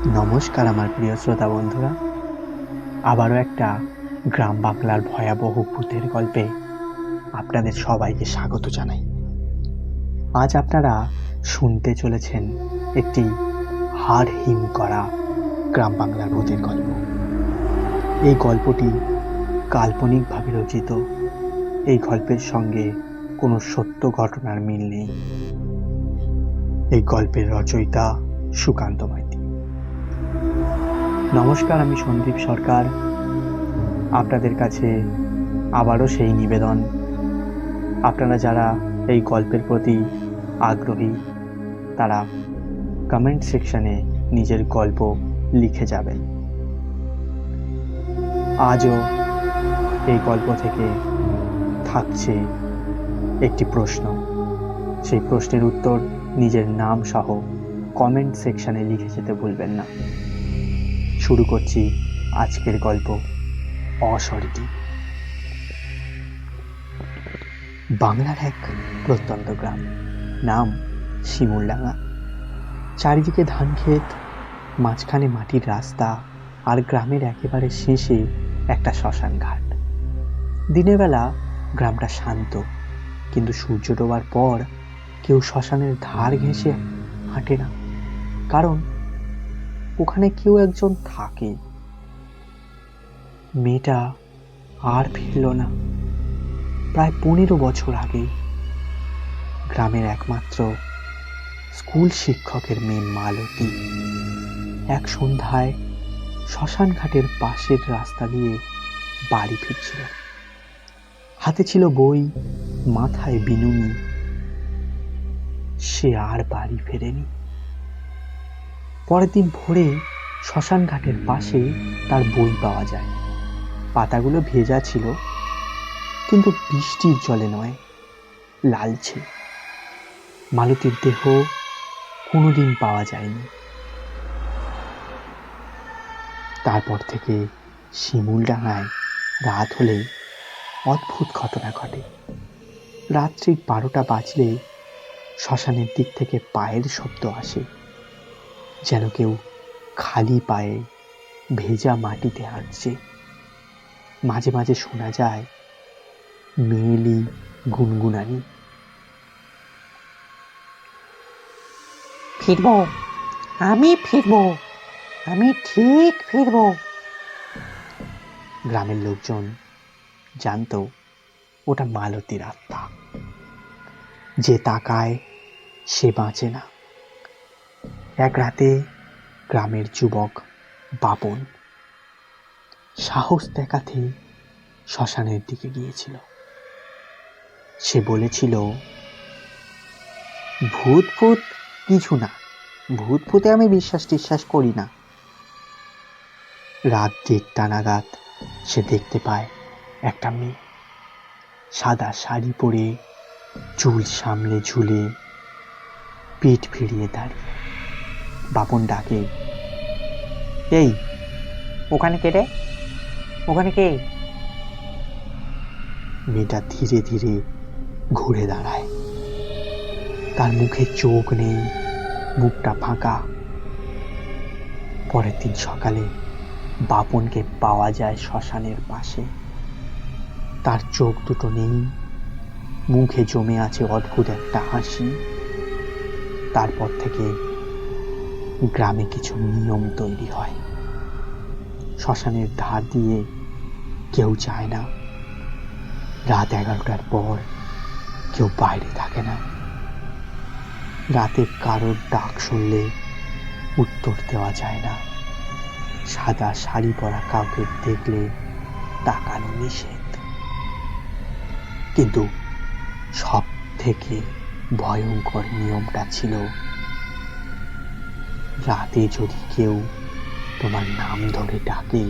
নমস্কার আমার প্রিয় শ্রোতা বন্ধুরা, আবারও একটা গ্রাম বাংলার ভয়াবহ ভূতের গল্পে আপনাদের সবাইকে স্বাগত জানাই। আজ আপনারা শুনতে চলেছেন একটি হাড় হিম করা গ্রাম বাংলার ভূতের গল্প। এই গল্পটি কাল্পনিকভাবে রচিত। এই গল্পের সঙ্গে কোনো সত্য ঘটনার মিল নেই। এই গল্পের রচয়িতা সুকান্ত মাইতি। নমস্কার, আমি সন্দীপ সরকার। আপনাদের কাছে আবারও সেই নিবেদন, আপনারা যারা এই গল্পের প্রতি আগ্রহী তারা কমেন্ট সেকশনে নিজের গল্প লিখে যাবেন। আজও এই গল্প থেকে থাকছে একটি প্রশ্ন। সেই প্রশ্নের উত্তর নিজের নাম সহ কমেন্ট সেকশনে লিখে যেতে ভুলবেন না। শুরু করছি আজকের গল্প, অস্বর্গী। বাংলার এক প্রত্যন্ত গ্রাম, নাম শিমুলডাঙ্গা। চারিদিকে ধান ক্ষেত, মাঝখানে মাটির রাস্তা, আর গ্রামের একেবারে শেষে একটা শ্মশান ঘাট। দিনের বেলা গ্রামটা শান্ত, কিন্তু সূর্য ডোবার পর কেউ শ্মশানের ধার ঘেঁষে হাঁটে না, কারণ ওখানে কেউ একজন থাকে। মেয়েটা আর ফিরল না। প্রায় 15 বছর আগে গ্রামের একমাত্র স্কুল শিক্ষকের মেয়ে মালতী এক সন্ধ্যায় শ্মশান ঘাটের পাশের রাস্তা দিয়ে বাড়ি ফিরছিল। হাতে ছিল বই, মাথায় বিনুনি। সে আর বাড়ি ফেরেনি। পরের দিন ভোরে শ্মশান ঘাটের পাশে তার বই পাওয়া যায়। পাতাগুলো ভেজা ছিল, কিন্তু বৃষ্টির জলে নয়, লালচে। মালতীর দেহ কোনোদিন পাওয়া যায়নি। তারপর থেকে শিমুলডাঙ্গায় রাত হলে অদ্ভুত ঘটনা ঘটে। রাত্রি 12টা বাজলে শ্মশানের দিক থেকে পায়ের শব্দ আসে, যেন কেউ খালি পায়ে ভেজা মাটিতে হাঁটছে। মাঝে মাঝে শোনা যায় মেয়েলি গুনগুনানি। ফিরবো, আমি ফিরবো, আমি ঠিক ফিরবো। গ্রামের লোকজন জানতো ওটা মালতীর আত্মা। যে তাকায় সে বাঁচে না। এক রাতে গ্রামের যুবক বাপন সাহস দেখাতে শ্মশানের দিকে গিয়েছিল। সে বলেছিল, ভূত ভূত কিছু না, ভূত ভূতে আমি বিশ্বাস করি না। রাত 1:30 নাগাদ সে দেখতে পায় একটা মেয়ে, সাদা শাড়ি পরে, চুল সামলে ঝুলে, পিঠ ফিরিয়ে দাঁড়িয়ে। বাপন ডাকে, এই ওখানে কে রে? ওখানে কে? মেয়েটা ধীরে ধীরে ঘুরে দাঁড়ায়। তার মুখে চোখ নেই, মুখটা ফাঁকা। পরের দিন সকালে বাপনকে পাওয়া যায় শ্মশানের পাশে। তার চোখ দুটো নেই, মুখে জমে আছে অদ্ভুত একটা হাসি। তারপর থেকে গ্রামে কিছু নিয়ম তৈরি হয়। শ্মশানের ধার দিয়ে কেউ যায় না। রাত 11টার পর কেউ বাইরে থাকে না। রাতে কারোর ডাক শুনলে উত্তর দেওয়া যায় না। সাদা শাড়ি পরা কাউকে দেখলে তাকানো নিষেধ। কিন্তু সব থেকে ভয়ঙ্কর নিয়মটা ছিল, রাতে যদি কেউ তোমার নাম ধরে ডাকে,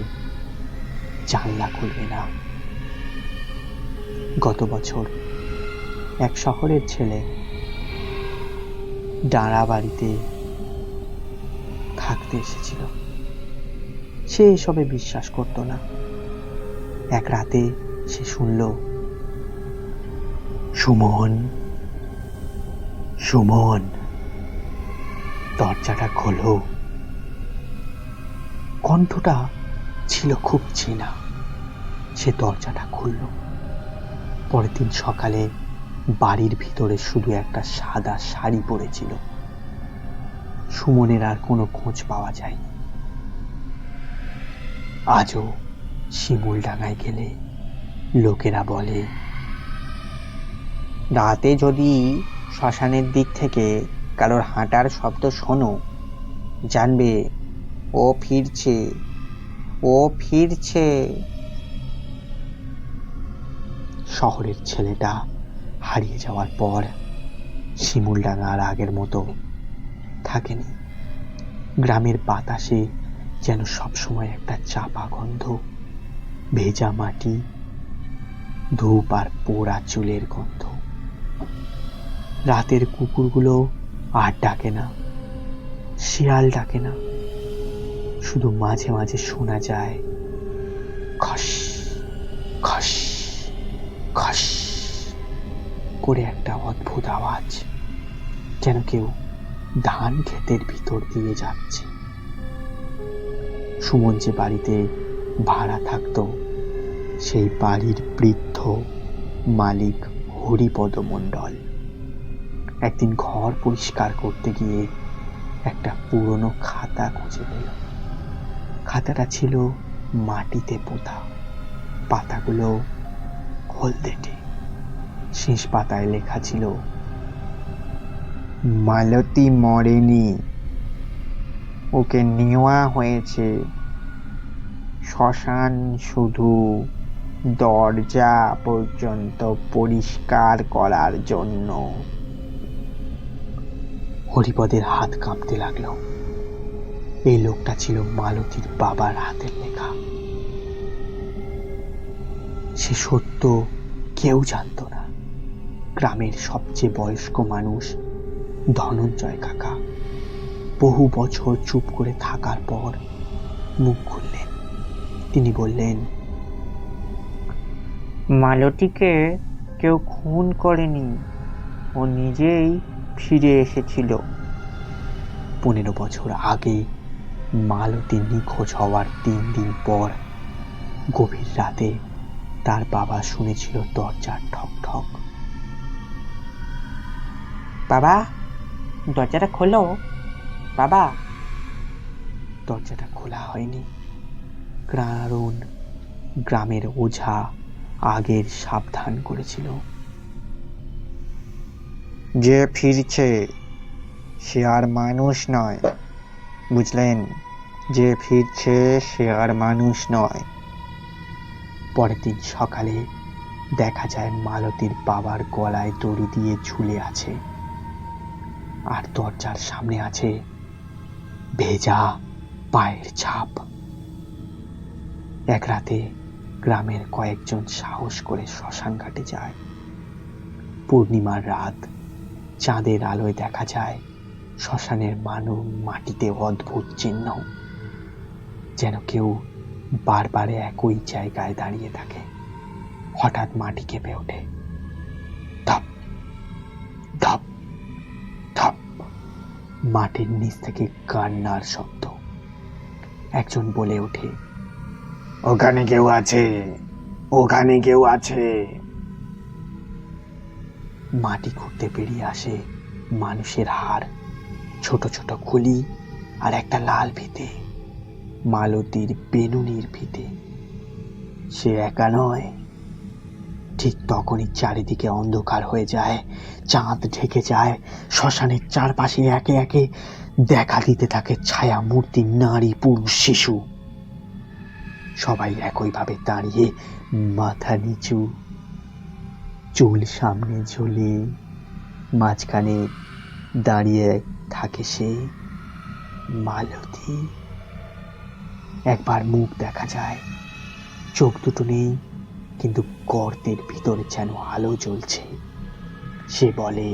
জানলা খুলবে না। গত বছর এক শহরের ছেলে ডাঁড়া বাড়িতে থাকতে এসেছিল। সে এসবে বিশ্বাস করত না। এক রাতে সে শুনল, সুমন, সুমন, দরজাটা খোলো। কণ্ঠটা ছিল খুব চেনা। সে দরজাটা খুলল। পরের দিন সকালে বাড়ির ভিতরে শুধু একটা সাদা শাড়ি পরেছিল। সুমনের আর কোনো খোঁজ পাওয়া যায়নি। আজও শিমুলডাঙায় গেলে লোকেরা বলে, রাতে যদি শ্মশানের দিক থেকে কারোর হাঁটার শব্দ শোনো, জানবে ও ফিরছে, ও ফিরছে। শহরের ছেলেটা হারিয়ে যাওয়ার পর শিমুলডাঙা আর আগের মতো থাকেনি। গ্রামের বাতাসে যেন সবসময় একটা চাপা গন্ধ, ভেজা মাটি, ধূপ আর পোড়া চুলের গন্ধ। রাতের কুকুরগুলো আর ডাকে না, শিয়াল ডাকে না, শুধু মাঝে মাঝে শোনা যায় খস খস খস করে একটা অদ্ভুত আওয়াজ, যেন কেউ ধান ক্ষেতের ভিতর দিয়ে যাচ্ছে। সুমন যে বাড়িতে ভাড়া থাকতো, সেই বাড়ির বৃদ্ধ মালিক হরিপদ মণ্ডল একদিন ঘর পরিষ্কার করতে গিয়ে একটা পুরনো খাতা খুঁজে পেল। খাতাটা ছিল মাটিতে পোঁতা, পাতাগুলো হলদেটে। শেষ পাতায় লেখা ছিল, মালতী মরেনি, ওকে নেওয়া হয়েছে শ্মশান শুধু দরজা পর্যন্ত পরিষ্কার করার জন্য। হরিপদের হাত কাঁপতে লাগলো। এই লোকটা ছিল মালতীর বাবার হাতের লেখা। সে সত্য কেউ জানতো না। গ্রামের সবচেয়ে বয়স্ক মানুষ ধনঞ্জয় কাকা বহু বছর চুপ করে থাকার পর মুখ খুললেন। তিনি বললেন, মালতীকে কেউ খুন করেনি, ও নিজেই ফিরে এসেছিল। 15 বছর আগে মালতী নিখোঁজ হওয়ার 3 দিন পর গভীর রাতে তার বাবা শুনেছিল দরজার ঠক ঠক। বাবা, দরজাটা খোলো বাবা। দরজাটা খোলা হয়নি, কারণ গ্রামের ওঝা আগের সাবধান করেছিল, যে ফিরছে সে আর মানুষ নয়, বুঝলেন? যে ফিরছে সে আর মানুষ নয়। পরের দিন সকালে দেখা যায় মালতীর বাবার গলায় দড়ি দিয়ে ঝুলে আছে, আর দরজার সামনে আছে ভেজা পায়ের ছাপ। এক রাতে গ্রামের কয়েকজন সাহস করে শ্মশান ঘাটে যায়। পূর্ণিমার রাত, চাঁদের আলোয় দেখা যায় শ্মশানের মাটিতে অদ্ভুত চিহ্ন, যেন কেউ বারবার একই জায়গায় দাঁড়িয়ে থাকে। হঠাৎ মাটি কেঁপে ওঠে, ধপ ধপ ধপ। মাটির নিচ থেকে কান্নার শব্দ। একজন বলে ওঠে, ওখানে কেউ আছে, ওখানে কেউ আছে। মাটি খুঁড়তে বেরিয়ে আসে মানুষের হাড়, ছোট ছোট খুলি আর একটা লাল ফিতে, মালতীর বেনুনির ফিতে। সে একা নয়। ঠিক তখনই চারিদিকে অন্ধকার হয়ে যায়, চাঁদ ঢেকে যায়। শ্মশানের চারপাশে একে একে দেখা দিতে থাকে ছায়া মূর্তি, নারী, পুরুষ, শিশু। সবাই একইভাবে দাঁড়িয়ে, মাথা নিচু, চুল সামনে ঝুলে। মাঝখানে দাঁড়িয়ে থাকে সে মালতী। একবার মুখ দেখা যায়, চোখ দুটো নেই, কিন্তু গর্তের ভিতরে যেন আলো জ্বলছে। সে বলে,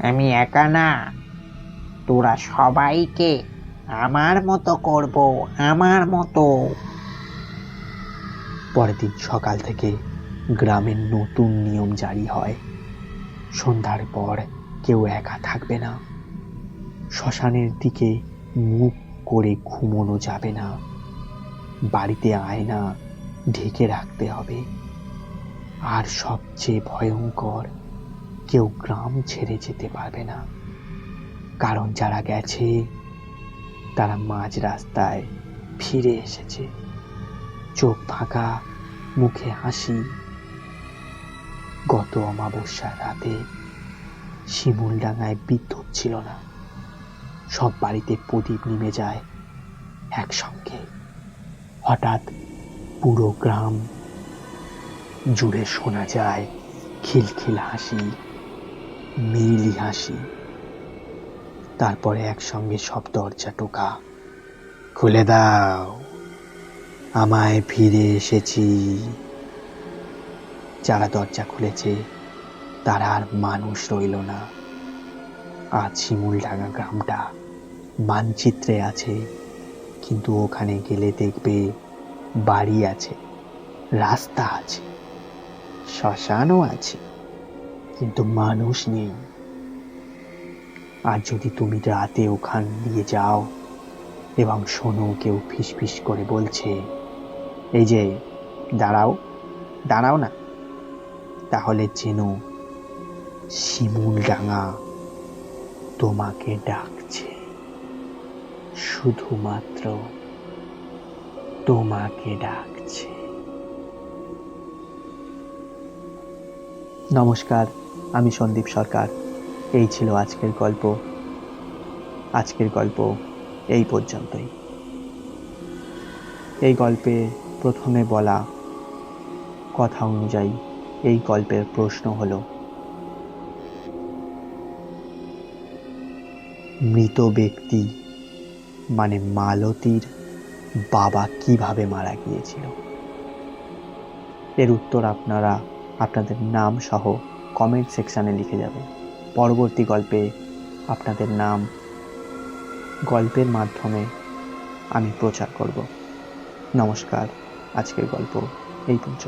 আমি একা না, তোরা সবাইকে আমার মতো করব, আমার মতো। পরের দিন সকাল থেকে গ্রামের নতুন নিয়ম জারি হয়। সন্ধ্যার পর কেউ একা থাকবে না। শ্মশানের দিকে মুখ করে ঘুমোনো যাবে না। বাড়িতে আয়না ঢেকে রাখতে হবে। আর সবচেয়ে ভয়ঙ্কর, কেউ গ্রাম ছেড়ে যেতে পারবে না, কারণ যারা গেছে তারা মাঝ রাস্তায় ফিরে এসেছে, চোখ ফাঁকা, মুখে হাসি। গত অমাবস্যার রাতে শিমুলডাঙায় বিদ্যুৎ ছিল না। সব বাড়িতে প্রদীপ নিভে যায় একসঙ্গে। হঠাৎ পুরো গ্রাম জুড়ে শোনা যায় খিলখিল হাসি, মেয়েলি হাসি। তারপরে একসঙ্গে সব দরজা টোকা, খুলে দাও, আমায় ফিরে এসেছি। যারা দরজা খুলেছে তারা আর মানুষ রইল না। আজ শিমুলডাঙ্গা গ্রামটা মানচিত্রে আছে, কিন্তু ওখানে গেলে দেখবে বাড়ি আছে, রাস্তা আছে, শ্মশানও আছে, কিন্তু মানুষ নেই। আর যদি তুমি রাতে ওখান দিয়ে যাও এবং শোনো কেউ ফিসফিস করে বলছে, এই যে দাঁড়াও, দাঁড়াও না, তাহলে জেনো শিমুলডাঙ্গা তোমাকে ডাকছে, শুধুমাত্র তোমাকে ডাকছে। নমস্কার, আমি সন্দীপ সরকার। এই ছিল আজকের গল্প। আজকের গল্প এই পর্যন্তই। এই গল্পে প্রথমে বলা কথা অনুযায়ী এই গল্পের প্রশ্ন হলো, মৃত ব্যক্তি মানে মালতীর বাবা কিভাবে মারা গিয়েছিল? এর উত্তর আপনারা আপনাদের নাম সহ কমেন্ট সেকশানে লিখে যাবেন। পরবর্তী গল্পে আপনাদের নাম গল্পের মাধ্যমে আমি প্রচার করব। নমস্কার, আজকের গল্প এই পর্যন্ত।